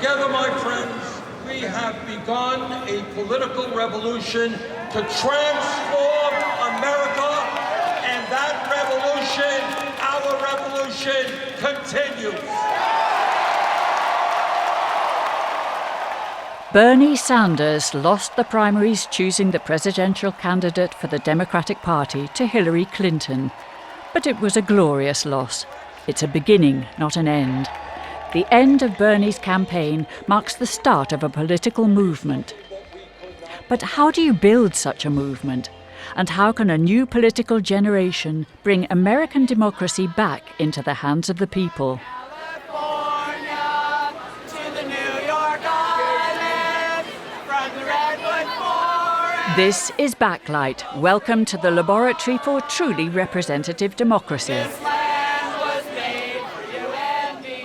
Together, my friends, we have begun a political revolution to transform America, and that revolution, our revolution, continues. Bernie Sanders lost the primaries choosing the presidential candidate for the Democratic Party to Hillary Clinton. But it was a glorious loss. It's a beginning, not an end. The end of Bernie's campaign marks the start of a political movement. But how do you build such a movement? And how can a new political generation bring American democracy back into the hands of the people? This is Backlight. Welcome to the laboratory for truly representative democracy. This land was made for you and me.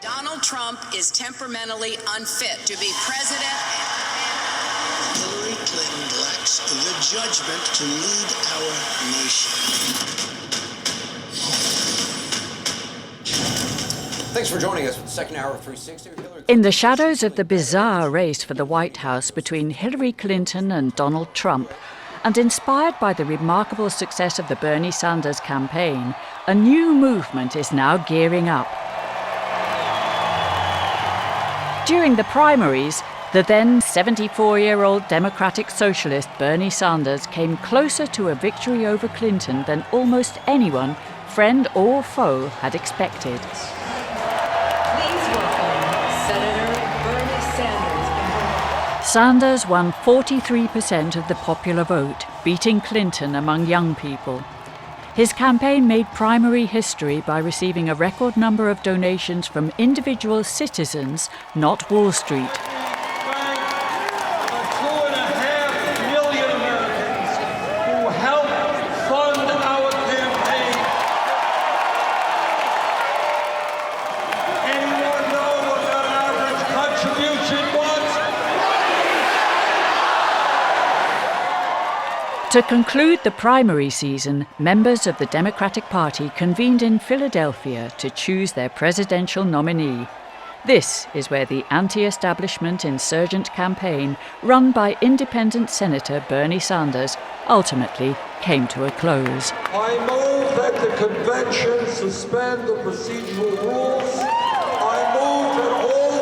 Donald Trump is temperamentally unfit to be president. Hillary Clinton lacks the judgment to lead our nation. Thanks for joining us for the second hour of 360. In the shadows of the bizarre race for the White House between Hillary Clinton and Donald Trump, and inspired by the remarkable success of the Bernie Sanders campaign, a new movement is now gearing up. During the primaries, the then 74-year-old Democratic Socialist Bernie Sanders came closer to a victory over Clinton than almost anyone, friend or foe, had expected. Sanders won 43% of the popular vote, beating Clinton among young people. His campaign made primary history by receiving a record number of donations from individual citizens, not Wall Street. To conclude the primary season, members of the Democratic Party convened in Philadelphia to choose their presidential nominee. This is where the anti-establishment insurgent campaign, run by independent Senator Bernie Sanders, ultimately came to a close. I move that the convention suspend the procedural rules. I move that all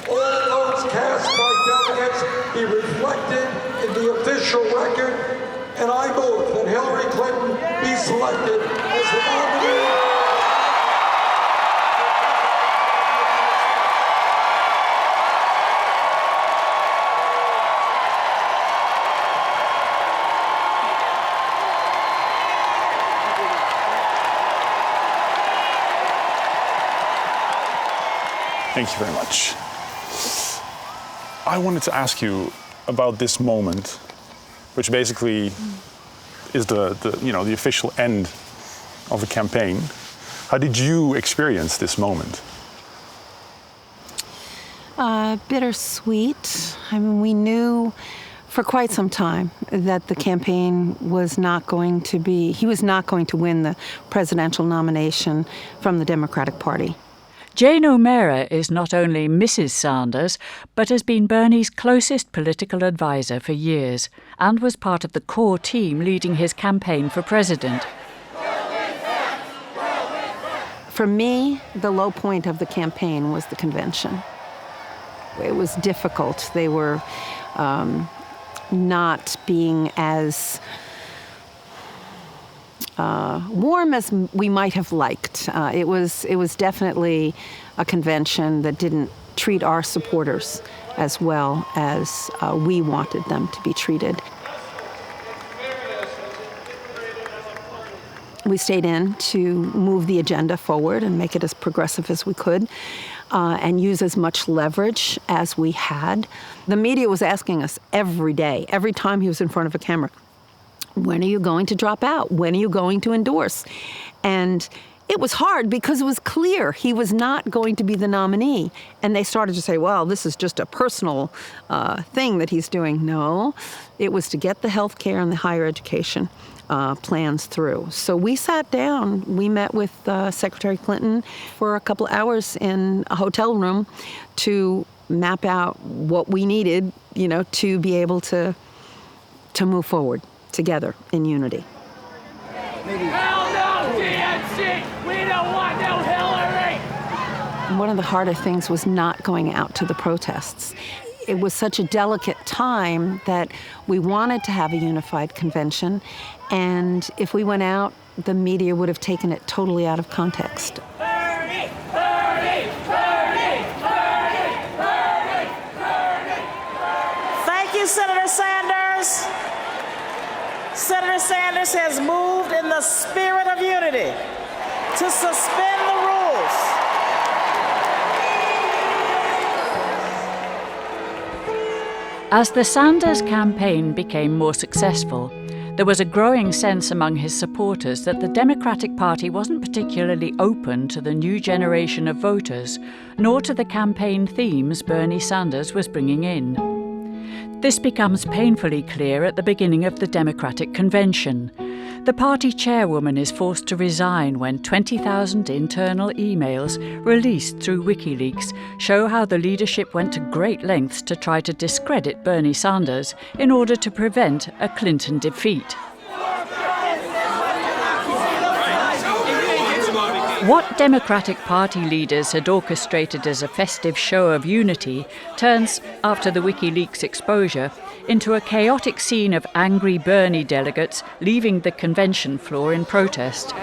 votes cast by delegates be reflected in the official record, and I move that Hillary Clinton be selected as the nominee. Thank you very much. I wanted to ask you about this moment, which basically is the official end of the campaign. How did you experience this moment? Bittersweet. I mean, we knew for quite some time that the campaign was not going to he was not going to win the presidential nomination from the Democratic Party. Jane O'Meara is not only Mrs. Sanders, but has been Bernie's closest political advisor for years and was part of the core team leading his campaign for president. For me, the low point of the campaign was the convention. It was difficult. They were not being as warm as we might have liked. It was definitely a convention that didn't treat our supporters as well as we wanted them to be treated. We stayed in to move the agenda forward and make it as progressive as we could and use as much leverage as we had. The media was asking us every day, every time he was in front of a camera, when are you going to drop out? When are you going to endorse? And It was hard because it was clear he was not going to be the nominee. And they started to say, well, this is just a personal thing that he's doing. No, it was to get the health care and the higher education plans through. So we sat down, we met with Secretary Clinton for a couple hours in a hotel room to map out what we needed, to be able to move forward together in unity. Hell no, DNC! We don't want no Hillary! One of the harder things was not going out to the protests. It was such a delicate time that we wanted to have a unified convention, and if we went out, the media would have taken it totally out of context. Bernie! Bernie! Bernie! Bernie! Bernie! Bernie! Thank you, Senator Sanders. Senator Sanders has moved in the spirit of unity to suspend the rules. As the Sanders campaign became more successful, there was a growing sense among his supporters that the Democratic Party wasn't particularly open to the new generation of voters, nor to the campaign themes Bernie Sanders was bringing in. This becomes painfully clear at the beginning of the Democratic Convention. The party chairwoman is forced to resign when 20,000 internal emails released through WikiLeaks show how the leadership went to great lengths to try to discredit Bernie Sanders in order to prevent a Clinton defeat. What Democratic Party leaders had orchestrated as a festive show of unity turns, after the WikiLeaks exposure, into a chaotic scene of angry Bernie delegates leaving the convention floor in protest.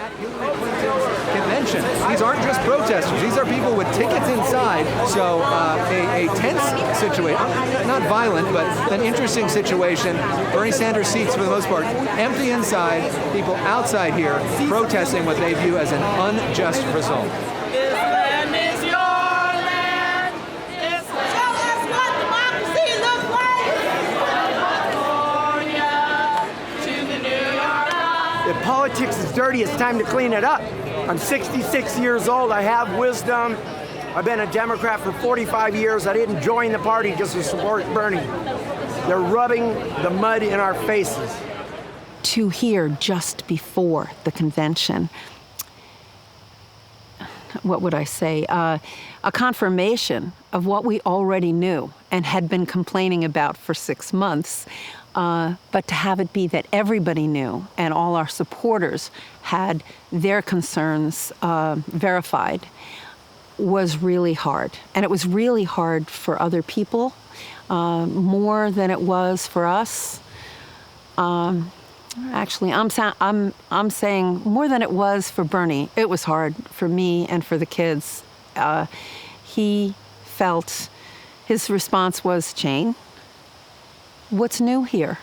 Convention. These aren't just protesters. These are people with tickets inside. So a tense situation, not violent, but an interesting situation. Bernie Sanders seats, for the most part, empty inside, people outside here protesting what they view as an unjust result. This land is your land. Tell us what democracy looks like. California to the New York Times. If politics is dirty, it's time to clean it up. I'm 66 years old. I have wisdom. I've been a Democrat for 45 years. I didn't join the party just to support Bernie. They're rubbing the mud in our faces. To hear just before the convention, what would I say, a confirmation of what we already knew and had been complaining about for 6 months, but to have it be that everybody knew and all our supporters had their concerns verified was really hard. And it was really hard for other people, more than it was for us. Actually, I'm saying more than it was for Bernie. It was hard for me and for the kids. He felt his response was, Jane, what's new here?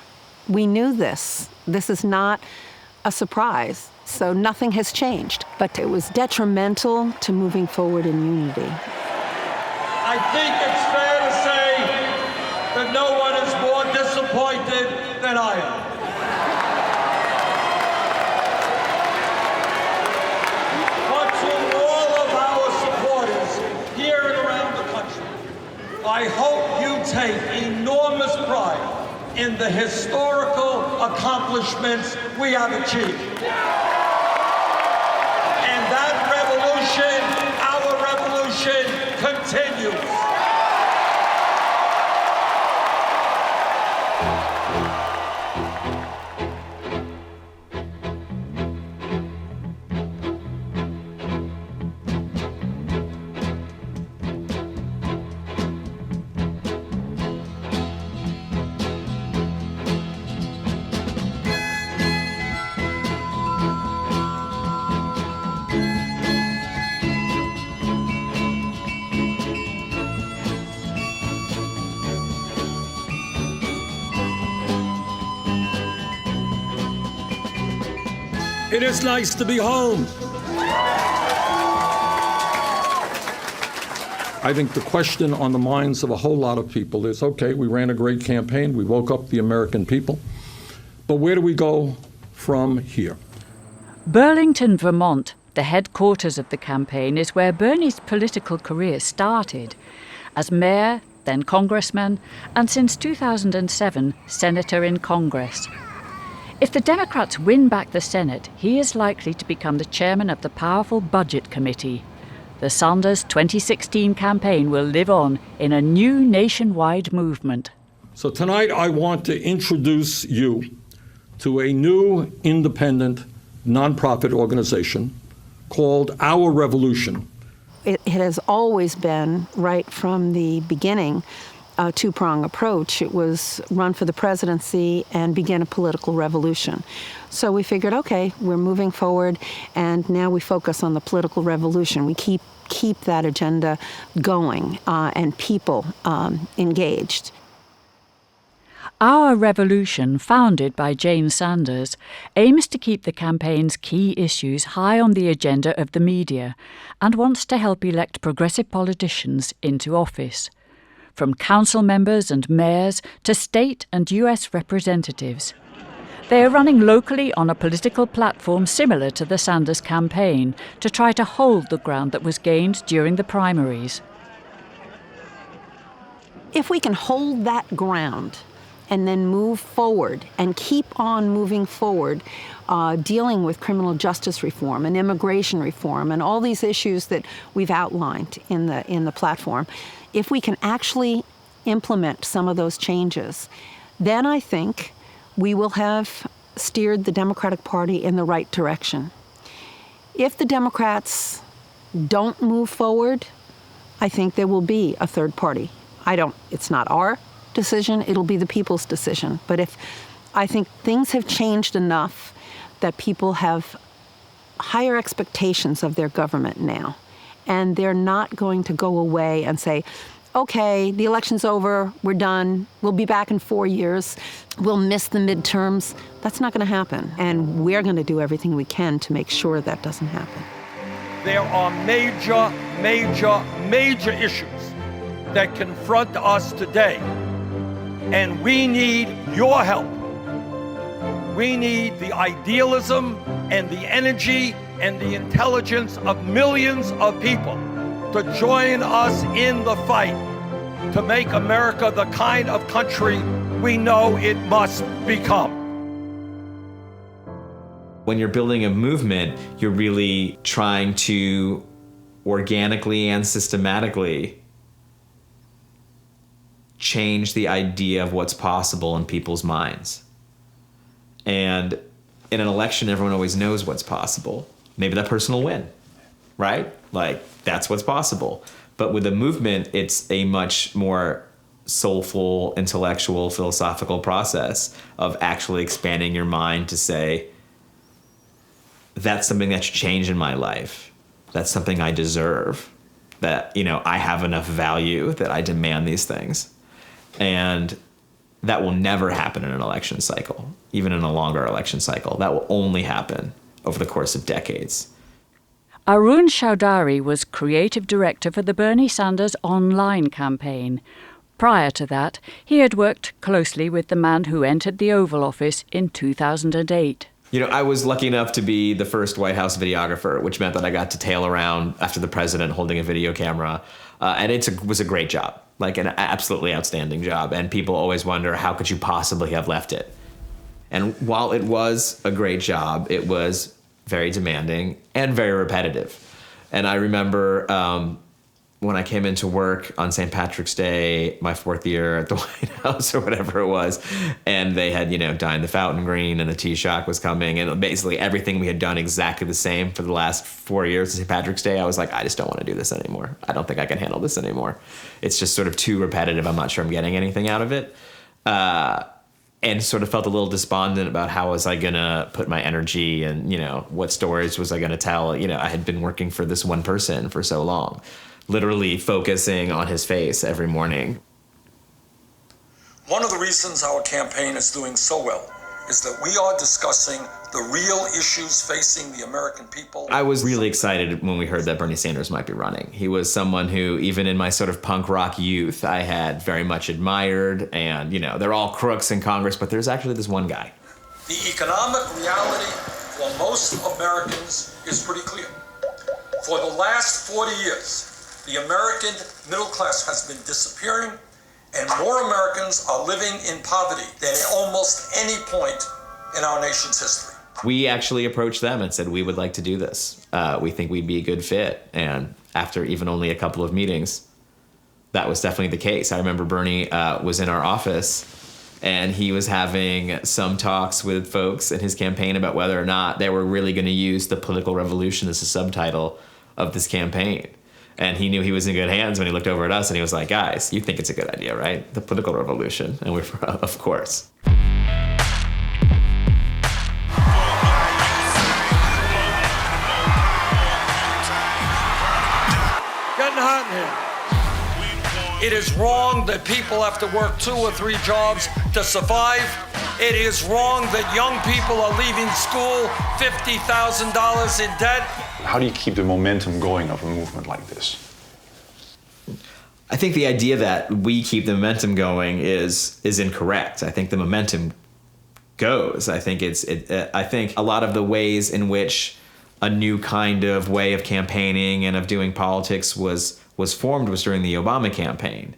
We knew this. This is not a surprise. So nothing has changed. But it was detrimental to moving forward in unity. I think it's fair to say that no one is more disappointed than I am. But to all of our supporters here and around the country, I hope you take enormous pride in the historical accomplishments we have achieved. And that revolution, our revolution, continues. It is nice to be home. I think the question on the minds of a whole lot of people is, okay, we ran a great campaign, we woke up the American people, but where do we go from here? Burlington, Vermont, The headquarters of the campaign is where Bernie's political career started, as mayor, then congressman, and since 2007, senator in Congress. If the Democrats win back the Senate, he is likely to become the chairman of the powerful Budget Committee. The Sanders 2016 campaign will live on in a new nationwide movement. So tonight I want to introduce you to a new independent nonprofit organization called Our Revolution. It has always been, right from the beginning, a two-prong approach. It was run for the presidency and begin a political revolution. So we figured, okay, we're moving forward, and now we focus on the political revolution. We keep that agenda going and people engaged. Our Revolution, founded by Jane Sanders, aims to keep the campaign's key issues high on the agenda of the media and wants to help elect progressive politicians into office, from council members and mayors to state and US representatives. They are running locally on a political platform similar to the Sanders campaign to try to hold the ground that was gained during the primaries. If we can hold that ground and then move forward and keep on moving forward, dealing with criminal justice reform and immigration reform and all these issues that we've outlined in the platform, if we can actually implement some of those changes, then I think we will have steered the Democratic Party in the right direction. If the Democrats don't move forward, I think there will be a third party. It's not our decision, it'll be the people's decision. But I think things have changed enough that people have higher expectations of their government now. And they're not going to go away and say, okay, the election's over, we're done, we'll be back in 4 years, we'll miss the midterms. That's not gonna happen. And we're gonna do everything we can to make sure that doesn't happen. There are major, major, major issues that confront us today. And we need your help. We need the idealism and the energy and the intelligence of millions of people to join us in the fight to make America the kind of country we know it must become. When you're building a movement, you're really trying to organically and systematically change the idea of what's possible in people's minds. And in an election, everyone always knows what's possible. Maybe that person will win, right? Like, that's what's possible. But with a movement, it's a much more soulful, intellectual, philosophical process of actually expanding your mind to say, that's something that should change in my life. That's something I deserve. That, I have enough value that I demand these things. And that will never happen in an election cycle, even in a longer election cycle. That will only happen over the course of decades. Arun Chaudhary was creative director for the Bernie Sanders online campaign. Prior to that, he had worked closely with the man who entered the Oval Office in 2008. I was lucky enough to be the first White House videographer, which meant that I got to tail around after the president holding a video camera. And it was a great job, like an absolutely outstanding job. And people always wonder, how could you possibly have left it? And while it was a great job, it was very demanding and very repetitive. And I remember when I came into work on St. Patrick's Day, my 4th year at the White House or whatever it was, and they had, dyeing the fountain green and the Taoiseach was coming, and basically everything we had done exactly the same for the last 4 years of St. Patrick's Day, I was like, I just don't want to do this anymore. I don't think I can handle this anymore. It's just sort of too repetitive. I'm not sure I'm getting anything out of it. And sort of felt a little despondent about how was I going to put my energy and, what stories was I going to tell. I had been working for this one person for so long, literally focusing on his face every morning. One of the reasons our campaign is doing so well is that we are discussing the real issues facing the American people. I was really excited when we heard that Bernie Sanders might be running. He was someone who, even in my sort of punk rock youth, I had very much admired. And, they're all crooks in Congress, but there's actually this one guy. The economic reality for most Americans is pretty clear. For the last 40 years, the American middle class has been disappearing, and more Americans are living in poverty than at almost any point in our nation's history. We actually approached them and said, we would like to do this. We think we'd be a good fit. And after even only a couple of meetings, that was definitely the case. I remember Bernie was in our office, and he was having some talks with folks in his campaign about whether or not they were really going to use the political revolution as a subtitle of this campaign. And he knew he was in good hands when he looked over at us and he was like, guys, you think it's a good idea, right? The political revolution. And we're, of course. Getting hot in here. It is wrong that people have to work 2 or 3 jobs to survive. It is wrong that young people are leaving school $50,000 in debt. How do you keep the momentum going of a movement like this? I think the idea that we keep the momentum going is incorrect. I think the momentum goes. I think I think a lot of the ways in which a new kind of way of campaigning and of doing politics was formed was during the Obama campaign.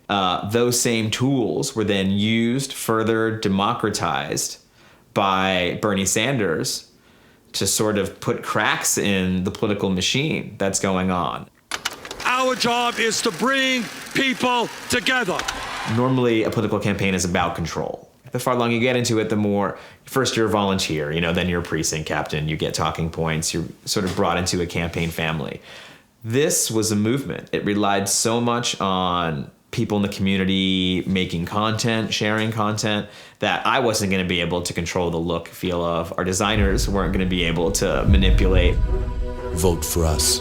Those same tools were then used, further democratized by Bernie Sanders to sort of put cracks in the political machine that's going on. Our job is to bring people together. Normally, a political campaign is about control. The farther along you get into it, the more, first you're a volunteer, then you're a precinct captain, you get talking points, you're sort of brought into a campaign family. This was a movement. It relied so much on people in the community making content, sharing content, that I wasn't going to be able to control the look, feel of. Our designers weren't going to be able to manipulate. Vote for us.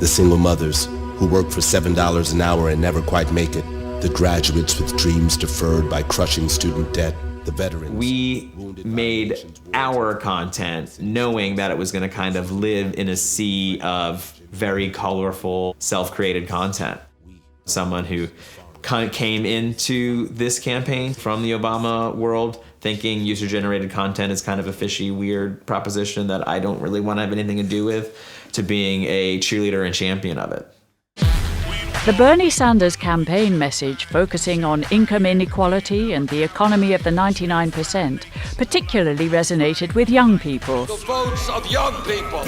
The single mothers who work for $7 an hour and never quite make it. The graduates with dreams deferred by crushing student debt. The veterans. We made our content knowing that it was going to kind of live in a sea of very colorful, self-created content. Someone who kind of came into this campaign from the Obama world thinking user-generated content is kind of a fishy, weird proposition that I don't really want to have anything to do with, to being a cheerleader and champion of it. The Bernie Sanders campaign message, focusing on income inequality and the economy of the 99%, particularly resonated with young people. The votes of young people.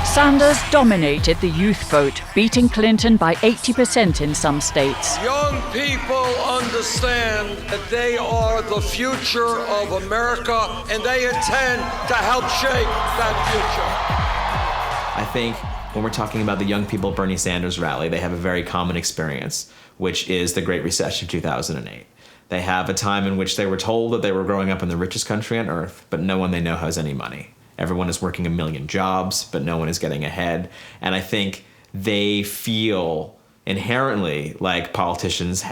Sanders dominated the youth vote, beating Clinton by 80% in some states. Young people understand that they are the future of America, and they intend to help shape that future. I think when we're talking about the young people at Bernie Sanders rally, they have a very common experience, which is the Great Recession of 2008. They have a time in which they were told that they were growing up in the richest country on earth, but no one they know has any money. Everyone is working 1 million jobs, but no one is getting ahead. And I think they feel inherently like politicians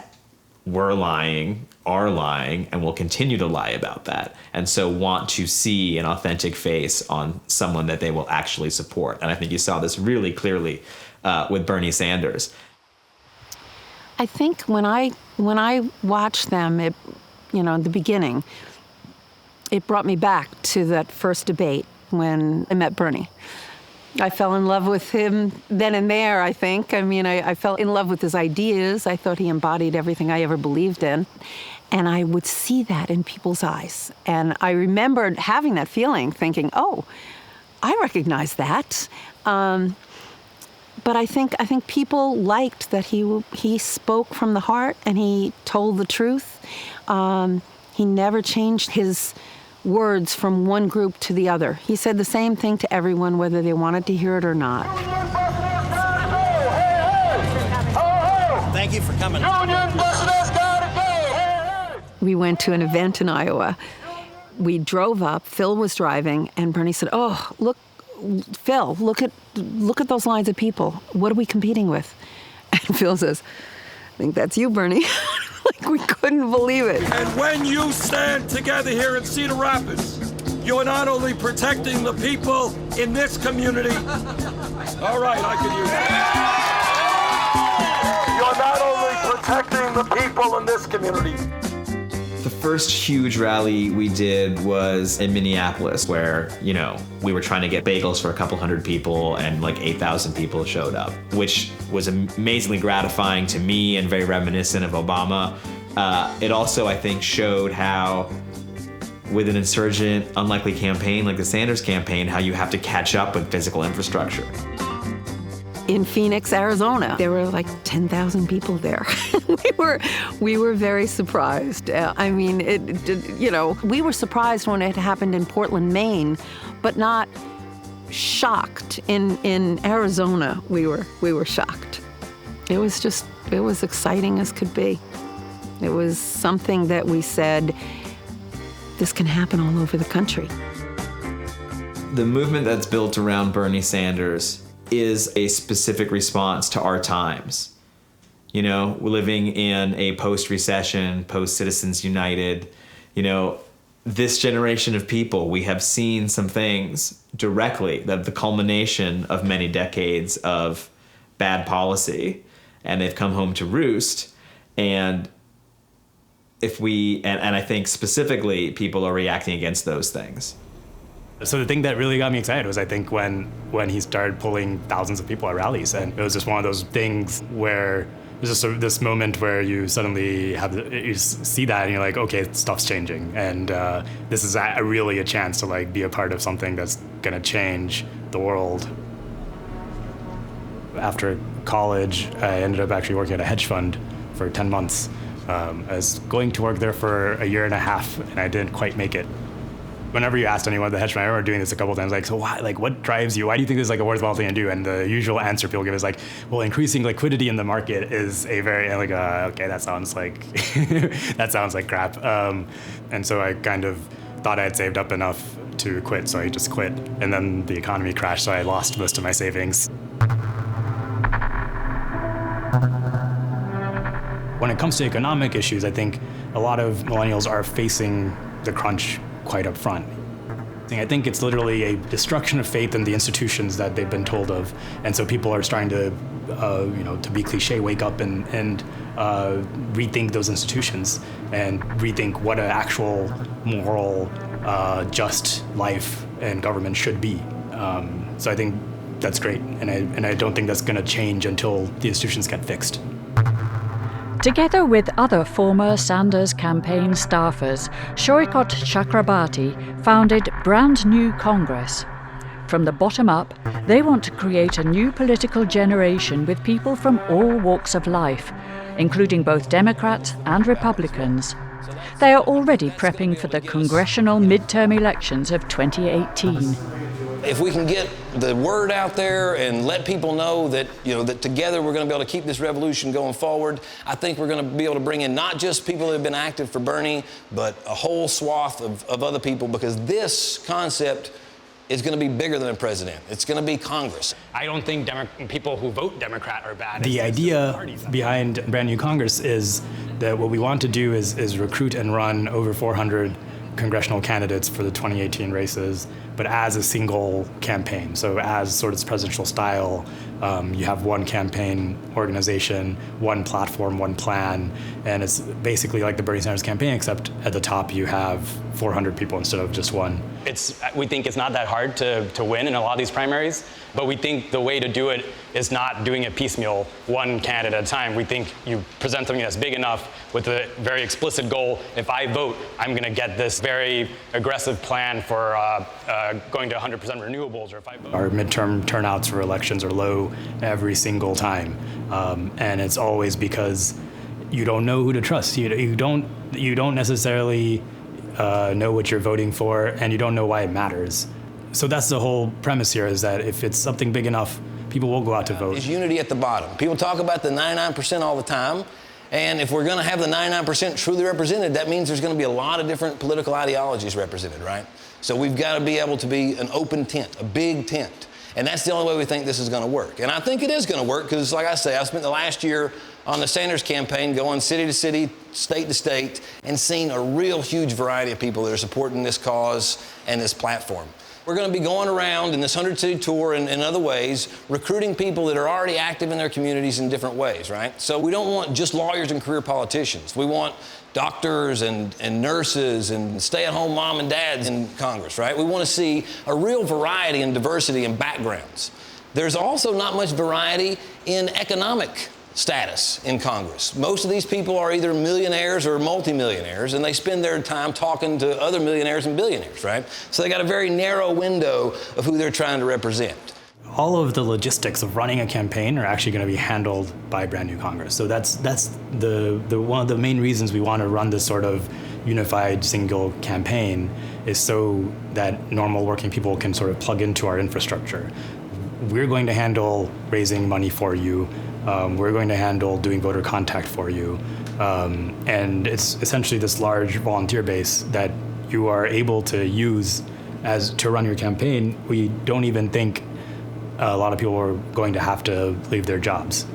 were lying, are lying, and will continue to lie about that. And so want to see an authentic face on someone that they will actually support. And I think you saw this really clearly with Bernie Sanders. I think when I watched them, at the beginning, it brought me back to that first debate when I met Bernie. I fell in love with him then and there, I think. I fell in love with his ideas. I thought he embodied everything I ever believed in. And I would see that in people's eyes. And I remembered having that feeling, thinking, oh, I recognize that. But I think people liked that he spoke from the heart and he told the truth. He never changed his words from one group to the other. He said the same thing to everyone, whether they wanted to hear it or not. Thank you for coming. We went to an event in Iowa. We drove up, Phil was driving, and Bernie said, oh, look, Phil, look at those lines of people. What are we competing with? And Phil says, I think that's you, Bernie. Like, we couldn't believe it. And when you stand together here in Cedar Rapids, you're not only protecting the people in this community. All right, I can use that. You're not only protecting the people in this community. The first huge rally we did was in Minneapolis, where, you know, we were trying to get bagels for a couple hundred people and like 8,000 people showed up, which was amazingly gratifying to me and very reminiscent of Obama. It also, I think, showed how with an insurgent, unlikely campaign like the Sanders campaign, how you have to catch up with physical infrastructure. In Phoenix, Arizona, there were like 10,000 people there. we were very surprised. I mean, we were surprised when it happened in Portland, Maine, but not shocked. In Arizona, we were shocked. It was exciting as could be. It was something that we said, this can happen all over the country. The movement that's built around Bernie Sanders is a specific response to our times. You know, we're living in a post-recession, post-Citizens United. You know, this generation of people, we have seen some things directly, that the culmination of many decades of bad policy, and they've come home to roost. And I think specifically people are reacting against those things. So the thing that really got me excited was, I think, when he started pulling thousands of people at rallies, and it was just one of those things where there's just this moment where you suddenly you see that and you're like, okay, stuff's changing, and this is really a chance to like be a part of something that's gonna change the world. After college, I ended up actually working at a hedge fund for 10 months. I was going to work there for a year and a half, and I didn't quite make it. Whenever you asked anyone at the hedge fund, I remember doing this a couple of times, like, so why, like, what drives you? Why do you think this is like a worthwhile thing to do? And the usual answer people give is like, well, increasing liquidity in the market is a very, like, okay, that sounds like, that sounds like crap. And so I kind of thought I had saved up enough to quit, so I just quit. And then the economy crashed, so I lost most of my savings. When it comes to economic issues, I think a lot of millennials are facing the crunch quite up front. I think it's literally a destruction of faith in the institutions that they've been told of, and so people are starting to, to be cliche, wake up and rethink those institutions and rethink what an actual moral, just life and government should be. So I think that's great, and I don't think that's going to change until the institutions get fixed. Together with other former Sanders campaign staffers, Shoikot Chakrabarti founded Brand New Congress. From the bottom up, they want to create a new political generation with people from all walks of life, including both Democrats and Republicans. They are already prepping for the congressional midterm elections of 2018. If we can get the word out there and let people know that, that together we're going to be able to keep this revolution going forward, I think we're going to be able to bring in not just people that have been active for Bernie, but a whole swath of other people, because this concept is going to be bigger than a president. It's going to be Congress. I don't think people who vote Democrat are bad. The idea behind Brand New Congress is that what we want to do is recruit and run over 400 congressional candidates for the 2018 races, but as a single campaign. So as sort of presidential style, you have one campaign organization, one platform, one plan, and it's basically like the Bernie Sanders campaign, except at the top you have 400 people instead of just one. We think it's not that hard to win in a lot of these primaries, but we think the way to do it is not doing it piecemeal, one candidate at a time. We think you present something that's big enough with a very explicit goal. If I vote, I'm going to get this very aggressive plan for going to 100% renewables. Or if I vote. Our midterm turnouts for elections are low every single time, and it's always because you don't know who to trust. You don't necessarily know what you're voting for, and you don't know why it matters. So that's the whole premise here, is that if it's something big enough, people will go out to vote. There's unity at the bottom. People talk about the 99% all the time, and if we're going to have the 99% truly represented, that means there's going to be a lot of different political ideologies represented, right? So we've got to be able to be an open tent, a big tent. And that's the only way we think this is going to work. And I think it is going to work because, like I say, I spent the last year on the Sanders campaign going city to city, state to state, and seen a real huge variety of people that are supporting this cause and this platform. We're going to be going around in this 100-city tour and in other ways, recruiting people that are already active in their communities in different ways, right? So we don't want just lawyers and career politicians. We want doctors and nurses and stay-at-home mom and dads in Congress, right? We want to see a real variety and diversity in backgrounds. There's also not much variety in economic status in Congress. Most of these people are either millionaires or multimillionaires, and they spend their time talking to other millionaires and billionaires, right? So they got a very narrow window of who they're trying to represent. All of the logistics of running a campaign are actually going to be handled by a brand new Congress. So that's the one of the main reasons we want to run this sort of unified single campaign, is so that normal working people can sort of plug into our infrastructure. We're going to handle raising money for you. We're going to handle doing voter contact for you. And it's essentially this large volunteer base that you are able to use as to run your campaign. We don't even think a lot of people are going to have to leave their jobs.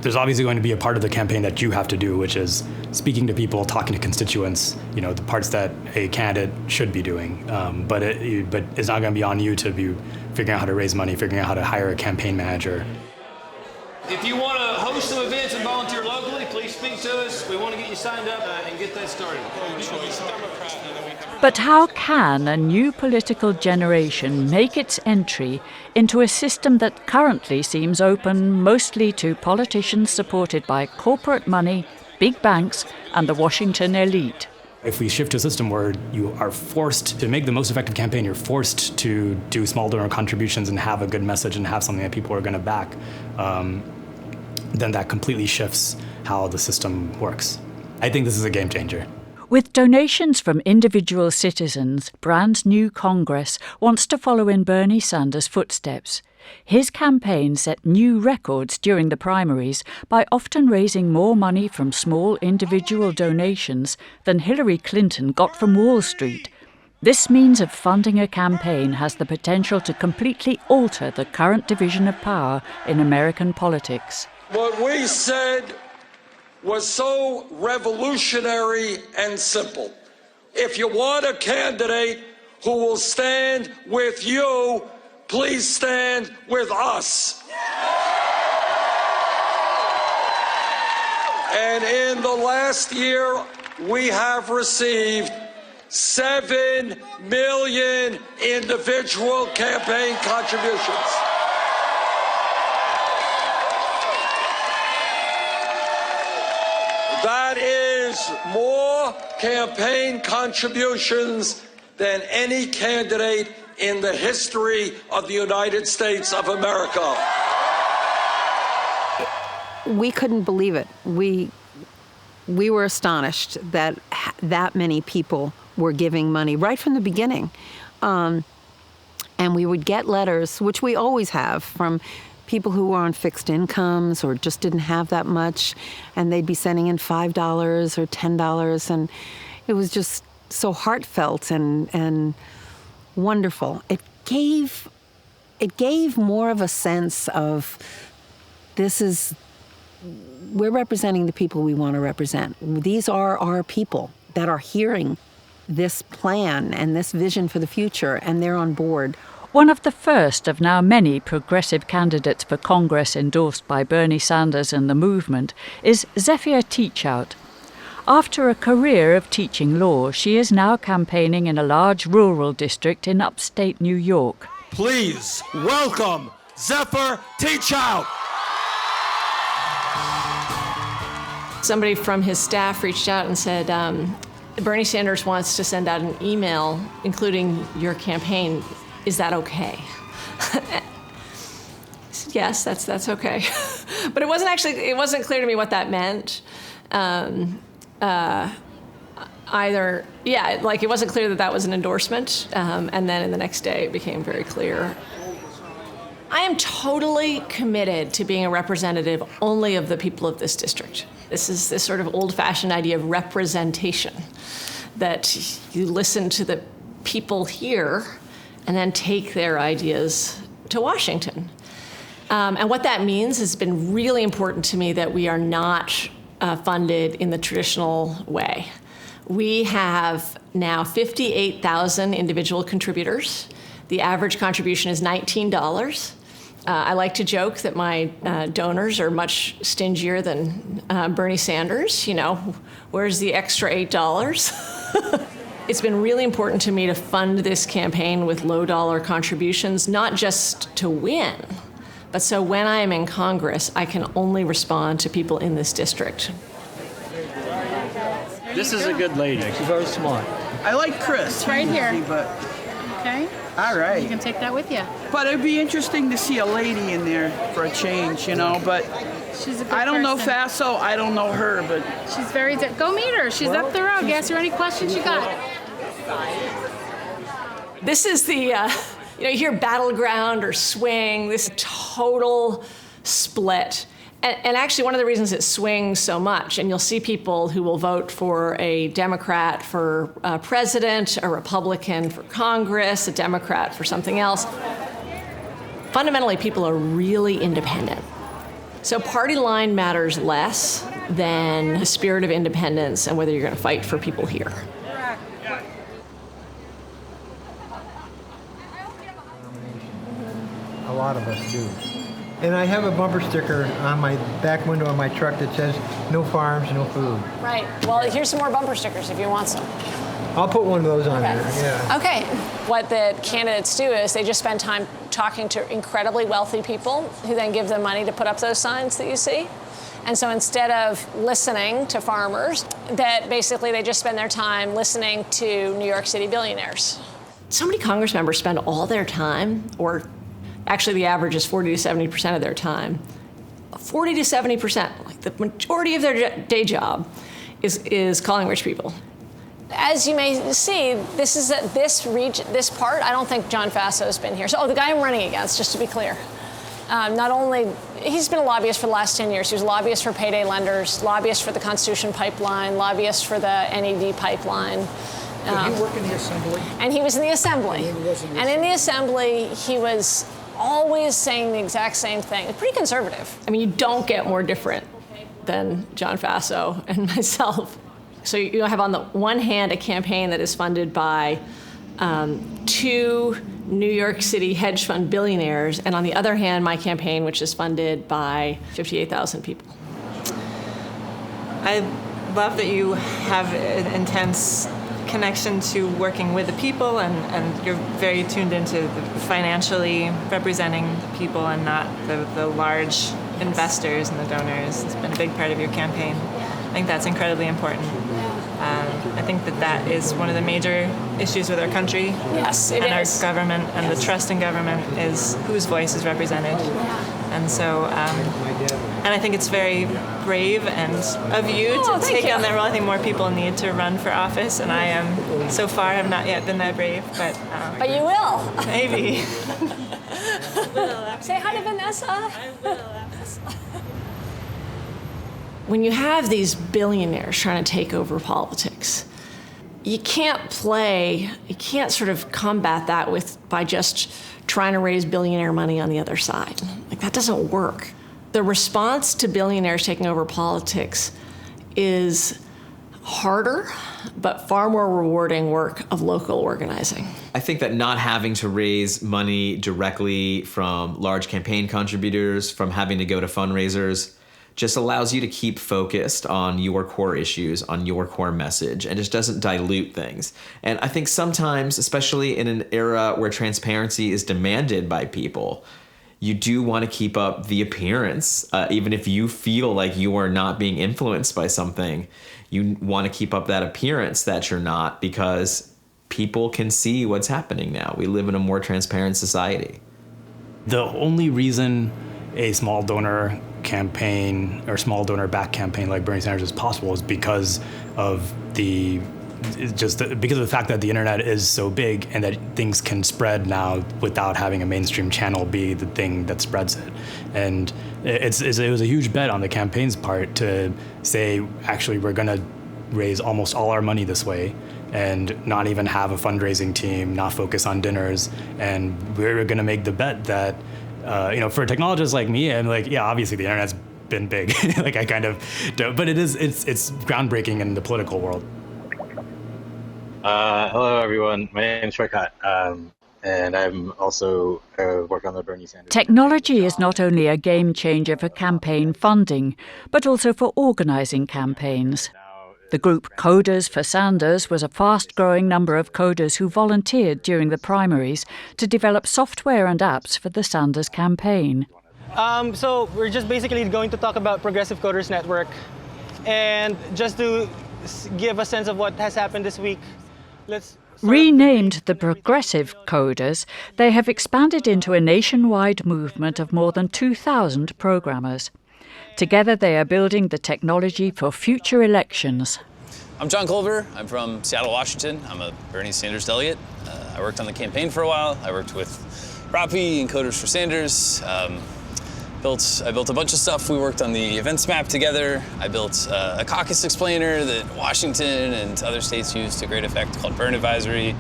There's obviously going to be a part of the campaign that you have to do, which is speaking to people, talking to constituents, you know, the parts that a candidate should be doing. But it's not going to be on you to be figuring out how to raise money, figuring out how to hire a campaign manager. If you want to host some events and volunteer locally, please speak to us. We want to get you signed up and get that started. But how can a new political generation make its entry into a system that currently seems open mostly to politicians supported by corporate money, big banks, and the Washington elite? If we shift to a system where you are forced to make the most effective campaign, you're forced to do small donor contributions and have a good message and have something that people are going to back, then that completely shifts how the system works. I think this is a game changer. With donations from individual citizens, brand new Congress wants to follow in Bernie Sanders' footsteps. His campaign set new records during the primaries by often raising more money from small individual donations than Hillary Clinton got from Wall Street. This means of funding a campaign has the potential to completely alter the current division of power in American politics. What we said was so revolutionary and simple. If you want a candidate who will stand with you, please stand with us. And in the last year, we have received 7 million individual campaign contributions. That is more campaign contributions than any candidate in the history of the United States of America. We couldn't believe it. We were astonished that that many people were giving money right from the beginning. And we would get letters, which we always have, from people who were on fixed incomes or just didn't have that much, and they'd be sending in $5 or $10, and it was just so heartfelt and wonderful. It gave more of a sense of we're representing the people we want to represent. These are our people that are hearing this plan and this vision for the future, and they're on board. One of the first of now many progressive candidates for Congress endorsed by Bernie Sanders and the movement is Sofia Teachout. After a career of teaching law, she is now campaigning in a large rural district in upstate New York. Please welcome Sofia Teachout. Somebody from his staff reached out and said, Bernie Sanders wants to send out an email including your campaign. Is that okay? Yes, that's okay. But it wasn't clear to me what that meant. Either, yeah, like it wasn't clear that was an endorsement, and then the next day it became very clear. I am totally committed to being a representative only of the people of this district. This is this sort of old-fashioned idea of representation, that you listen to the people here and then take their ideas to Washington. And what that means has been really important to me, that we are not funded in the traditional way. We have now 58,000 individual contributors. The average contribution is $19. I like to joke that my donors are much stingier than Bernie Sanders. You know, where's the extra $8? It's been really important to me to fund this campaign with low-dollar contributions, not just to win, but so when I am in Congress, I can only respond to people in this district. This is a good lady. She's very smart. I like Chris. It's right here. Easy, but Okay? all right. You can take that with you. But it'd be interesting to see a lady in there for a change, you know. But She's a good I don't know person. Faso. I don't know her, but She's very... Go meet her. She's up the road. Ask her any questions you got. This is the, you know, you hear battleground or swing, this total split. And actually, one of the reasons it swings so much, and you'll see people who will vote for a Democrat for president, a Republican for Congress, a Democrat for something else. Fundamentally, people are really independent. So party line matters less than the spirit of independence and whether you're going to fight for people here. A lot of us do. And I have a bumper sticker on my back window of my truck that says, no farms, no food. Right. Well, here's some more bumper stickers if you want some. I'll put one of those on Okay. there, yeah. Okay. What the candidates do is they just spend time talking to incredibly wealthy people who then give them money to put up those signs that you see. And so instead of listening to farmers, that basically they just spend their time listening to New York City billionaires. So many Congress members spend all their time, or actually the average is 40 to 70% of their time. 40 to 70%, like the majority of their day job is calling rich people. As you may see, this part, I don't think John Faso's been here. So, the guy I'm running against, just to be clear, not only, he's been a lobbyist for the last 10 years. He was a lobbyist for payday lenders, lobbyist for the Constitution pipeline, lobbyist for the NED pipeline. did he work in the Assembly? And he was in the Assembly. And in the Assembly, he was always saying the exact same thing. It's pretty conservative. I mean, you don't get more different than John Faso and myself. So you have on the one hand a campaign that is funded by 2 New York City hedge fund billionaires, and on the other hand, my campaign, which is funded by 58,000 people. I love that you have an intense connection to working with the people, and you're very tuned into financially representing the people and not the large investors and the donors. It's been a big part of your campaign. I think that's incredibly important. I think that is one of the major issues with our country. Yes, it and is. our government, and the trust in government is whose voice is represented. And so, and I think it's very brave and of you to take on that role. I think more people need to run for office, and I am, so far, have not yet been that brave, but you will. Maybe. Say hi to Vanessa. I will. When you have these billionaires trying to take over politics, you can't sort of combat that by just trying to raise billionaire money on the other side. Like, that doesn't work. The response to billionaires taking over politics is harder, but far more rewarding work of local organizing. I think that not having to raise money directly from large campaign contributors, from having to go to fundraisers, just allows you to keep focused on your core issues, on your core message, and just doesn't dilute things. And I think sometimes, especially in an era where transparency is demanded by people, you do want to keep up the appearance, even if you feel like you are not being influenced by something. You want to keep up that appearance that you're not, because people can see what's happening now. We live in a more transparent society. The only reason a small donor campaign or small donor back campaign like Bernie Sanders is possible is because of the fact that the internet is so big and that things can spread now without having a mainstream channel be the thing that spreads it. And it was a huge bet on the campaign's part to say, actually, we're going to raise almost all our money this way and not even have a fundraising team, not focus on dinners, and we're going to make the bet that for technologists like me, I'm like, yeah, obviously the internet's been big. Like, I kind of don't, but it's groundbreaking in the political world. Hello, everyone. My name is Shortcut, and I'm also work on the Bernie Sanders. Technology is not only a game changer for campaign funding, but also for organising campaigns. The group Coders for Sanders was a fast-growing number of coders who volunteered during the primaries to develop software and apps for the Sanders campaign. So we're just basically going to talk about Progressive Coders Network, and just to give a sense of what has happened this week, Renamed the Progressive Coders, they have expanded into a nationwide movement of more than 2,000 programmers. Together they are building the technology for future elections. I'm John Culver. I'm from Seattle, Washington. I'm a Bernie Sanders delegate. I worked on the campaign for a while. I worked with Rapi and Coders for Sanders. I built a bunch of stuff. We worked on the events map together. I built a caucus explainer that Washington and other states use to great effect called Burn Advisory.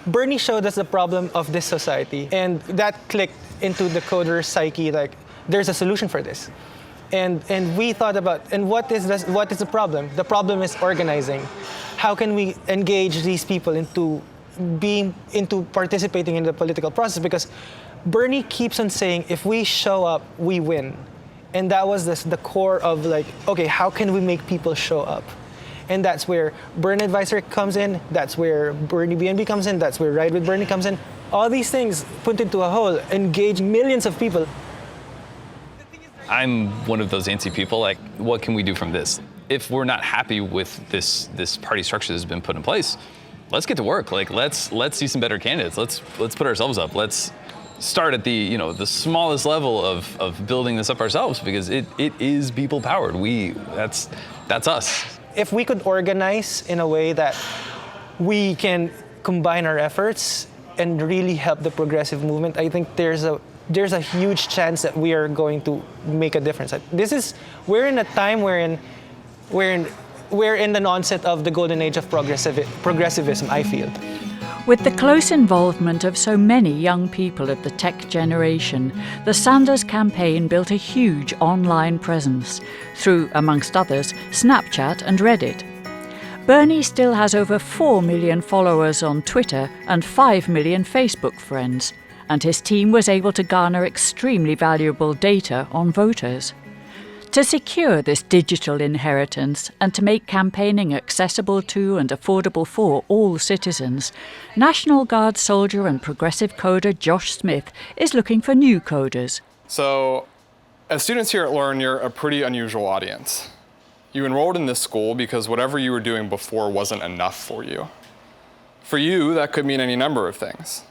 Bernie showed us the problem of this society, and that clicked into the coder psyche, like, there's a solution for this. And we thought about, and what is the problem? The problem is organizing. How can we engage these people into participating in the political process? Because Bernie keeps on saying, if we show up, we win. And that was the core of, like, okay, how can we make people show up? And that's where Burn Advisor comes in, that's where Bernie BNB comes in, that's where Ride with Bernie comes in. All these things put into a whole, engage millions of people. I'm one of those antsy people, like, what can we do from this? If we're not happy with this party structure that's been put in place, let's get to work. Like, let's see some better candidates. Let's put ourselves up. Let's start at the smallest level of building this up ourselves, because it is people powered. That's us. If we could organize in a way that we can combine our efforts and really help the progressive movement, I think there's a huge chance that we are going to make a difference. We're in a time wherein we're in the onset of the golden age of progressivism, I feel. With the close involvement of so many young people of the tech generation, the Sanders campaign built a huge online presence through, amongst others, Snapchat and Reddit. Bernie still has over 4 million followers on Twitter and 5 million Facebook friends, and his team was able to garner extremely valuable data on voters. To secure this digital inheritance and to make campaigning accessible to and affordable for all citizens, National Guard soldier and progressive coder Josh Smith is looking for new coders. So, as students here at Learn, you're a pretty unusual audience. You enrolled in this school because whatever you were doing before wasn't enough for you. For you, that could mean any number of things.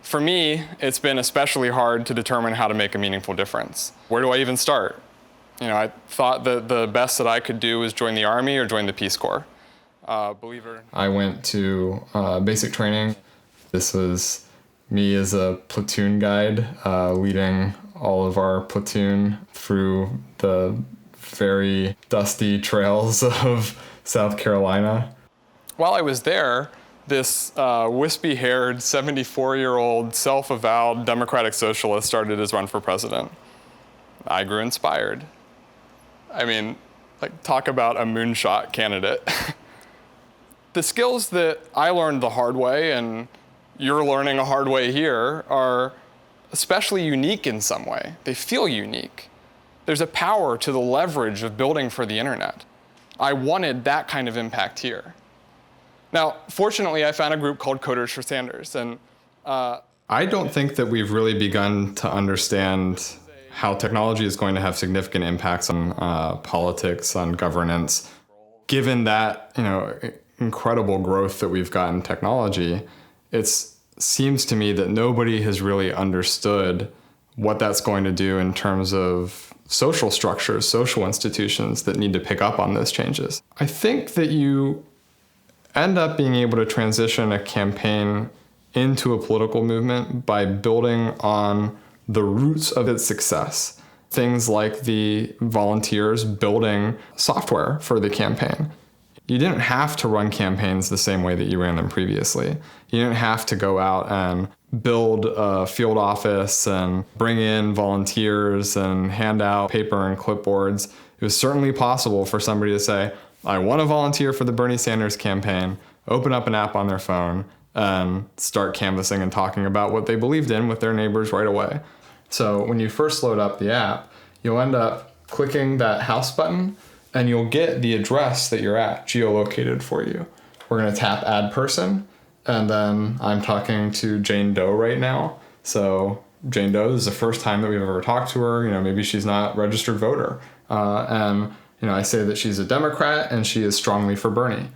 For me, it's been especially hard to determine how to make a meaningful difference. Where do I even start? I thought that the best that I could do was join the Army or join the Peace Corps. I went to basic training. This was me as a platoon guide, leading all of our platoon through the very dusty trails of South Carolina. While I was there, this wispy-haired, 74-year-old, self-avowed Democratic socialist started his run for president. I grew inspired. Talk about a moonshot candidate. The skills that I learned the hard way, and you're learning a hard way here, are especially unique in some way. They feel unique. There's a power to the leverage of building for the internet. I wanted that kind of impact here. Now, fortunately, I found a group called Coders for Sanders, and I don't think that we've really begun to understand how technology is going to have significant impacts on politics, on governance. Given that, incredible growth that we've got in technology, it seems to me that nobody has really understood what that's going to do in terms of social structures, social institutions that need to pick up on those changes. I think that you end up being able to transition a campaign into a political movement by building on the roots of its success. Things like the volunteers building software for the campaign. You didn't have to run campaigns the same way that you ran them previously. You didn't have to go out and build a field office and bring in volunteers and hand out paper and clipboards. It was certainly possible for somebody to say, I want to volunteer for the Bernie Sanders campaign. open up an app on their phone and start canvassing and talking about what they believed in with their neighbors right away. So when you first load up the app, you'll end up clicking that house button and you'll get the address that you're at geolocated for you. We're going to tap add person, and then I'm talking to Jane Doe right now. So Jane Doe, this is the first time that we've ever talked to her. Maybe she's not a registered voter. And I say that she's a Democrat and she is strongly for Bernie.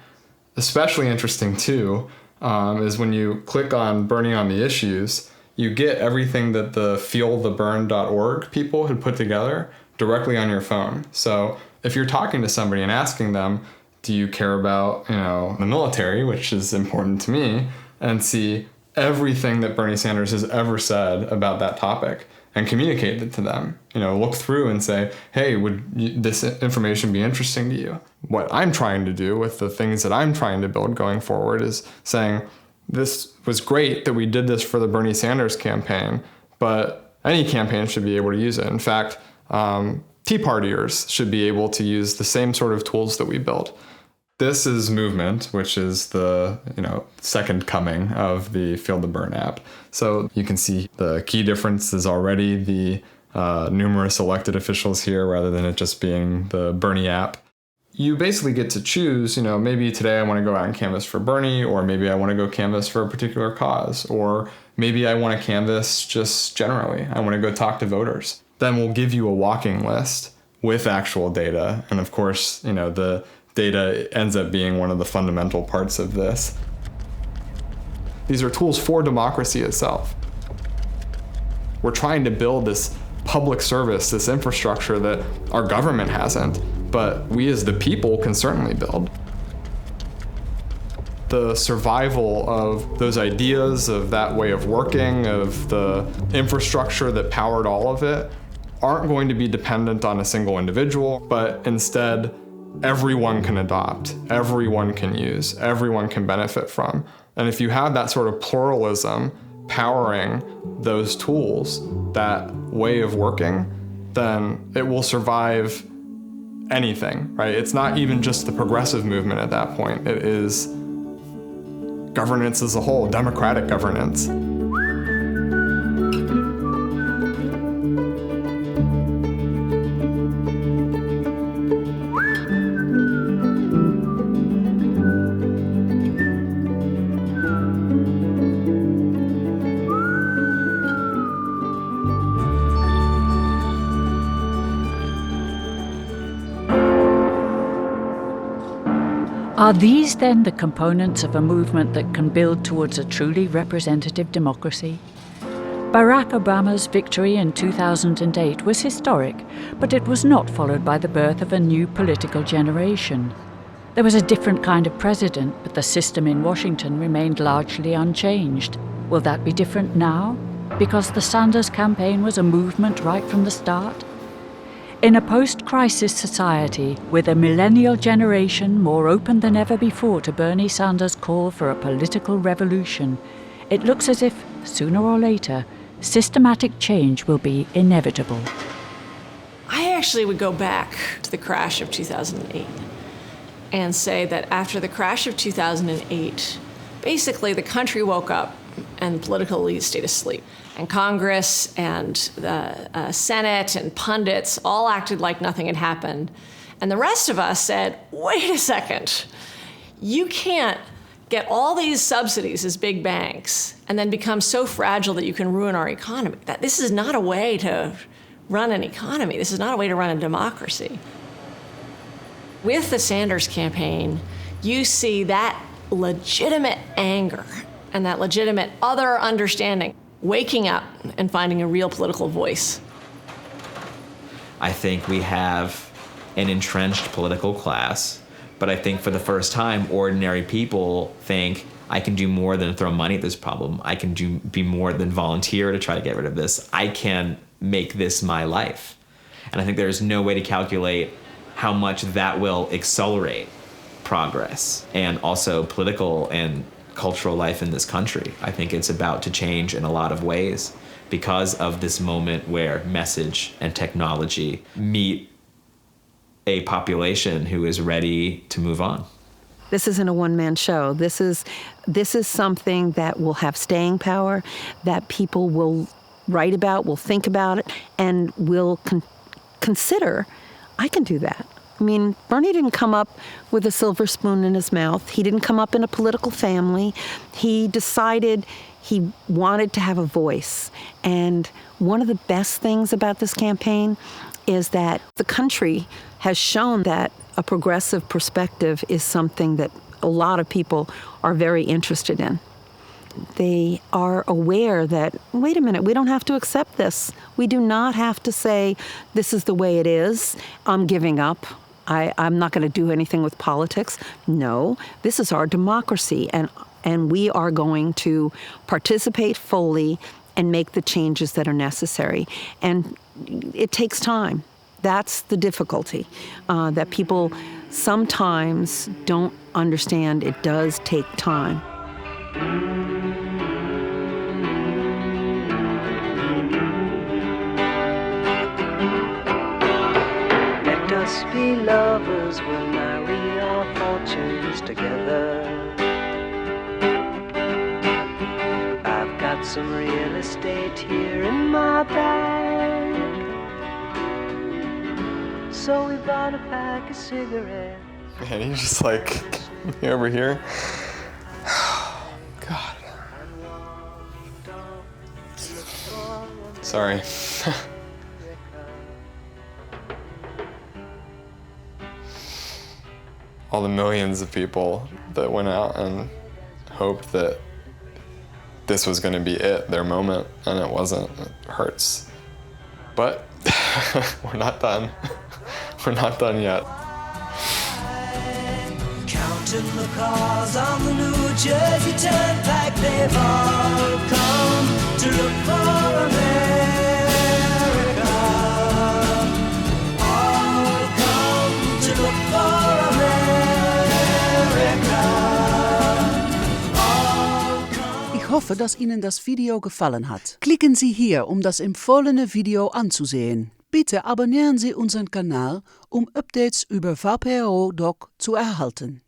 Especially interesting too is when you click on Bernie on the issues, you get everything that the feeltheburn.org people had put together directly on your phone. So if you're talking to somebody and asking them, do you care about, the military, which is important to me, and see everything that Bernie Sanders has ever said about that topic and communicate it to them, look through and say, hey, would this information be interesting to you? What I'm trying to do with the things that I'm trying to build going forward is saying, this was great that we did this for the Bernie Sanders campaign, but any campaign should be able to use it. In fact, Tea Partiers should be able to use the same sort of tools that we built. This is Movement, which is the second coming of the Feel the Burn app. So you can see the key difference is already the numerous elected officials here rather than it just being the Bernie app. You basically get to choose, maybe today I want to go out and canvass for Bernie, or maybe I want to go canvass for a particular cause, or maybe I want to canvass just generally. I want to go talk to voters. Then we'll give you a walking list with actual data. And of course, the data ends up being one of the fundamental parts of this. These are tools for democracy itself. We're trying to build this public service, this infrastructure that our government hasn't, but we as the people can certainly build. The survival of those ideas, of that way of working, of the infrastructure that powered all of it, aren't going to be dependent on a single individual, but instead, everyone can adopt, everyone can use, everyone can benefit from. And if you have that sort of pluralism powering those tools, that way of working, then it will survive anything, right? It's not even just the progressive movement at that point. It is governance as a whole, democratic governance. Are these then the components of a movement that can build towards a truly representative democracy? Barack Obama's victory in 2008 was historic, but it was not followed by the birth of a new political generation. There was a different kind of president, but the system in Washington remained largely unchanged. Will that be different now? Because the Sanders campaign was a movement right from the start? In a post-crisis society, with a millennial generation more open than ever before to Bernie Sanders' call for a political revolution, it looks as if, sooner or later, systematic change will be inevitable. I actually would go back to the crash of 2008 and say that after the crash of 2008, basically the country woke up and the political elite stayed asleep. And Congress and the Senate and pundits all acted like nothing had happened. And the rest of us said, wait a second, you can't get all these subsidies as big banks and then become so fragile that you can ruin our economy. This is not a way to run an economy. This is not a way to run a democracy. With the Sanders campaign, you see that legitimate anger and that legitimate other understanding waking up and finding a real political voice. I think we have an entrenched political class, but I think for the first time, ordinary people think, I can do more than throw money at this problem. I can be more than volunteer to try to get rid of this. I can make this my life. And I think there's no way to calculate how much that will accelerate progress and also political and cultural life in this country. I think it's about to change in a lot of ways because of this moment where message and technology meet a population who is ready to move on. This isn't a one-man show. This is something that will have staying power, that people will write about, will think about it, and will consider, I can do that. I mean, Bernie didn't come up with a silver spoon in his mouth. He didn't come up in a political family. He decided he wanted to have a voice. And one of the best things about this campaign is that the country has shown that a progressive perspective is something that a lot of people are very interested in. They are aware that, wait a minute, we don't have to accept this. We do not have to say, this is the way it is, I'm giving up. I'm not going to do anything with politics. No, this is our democracy, and we are going to participate fully and make the changes that are necessary. And it takes time. That's the difficulty, that people sometimes don't understand. It does take time. Let us be lovers, we'll marry our fortunes together. I've got some real estate here in my bag, so we bought a pack of cigarettes. Man, you just like me over here. God. Sorry. All the millions of people that went out and hoped that this was going to be it, their moment, and it wasn't. It hurts. But we're not done. We're not done yet. Counting the cars on the New Jersey Turnpike, they've all come to look for America. All come to look for America. Ich hoffe, dass Ihnen das Video gefallen hat. Klicken Sie hier, um das empfohlene Video anzusehen. Bitte abonnieren Sie unseren Kanal, um Updates über VPRO Dok zu erhalten.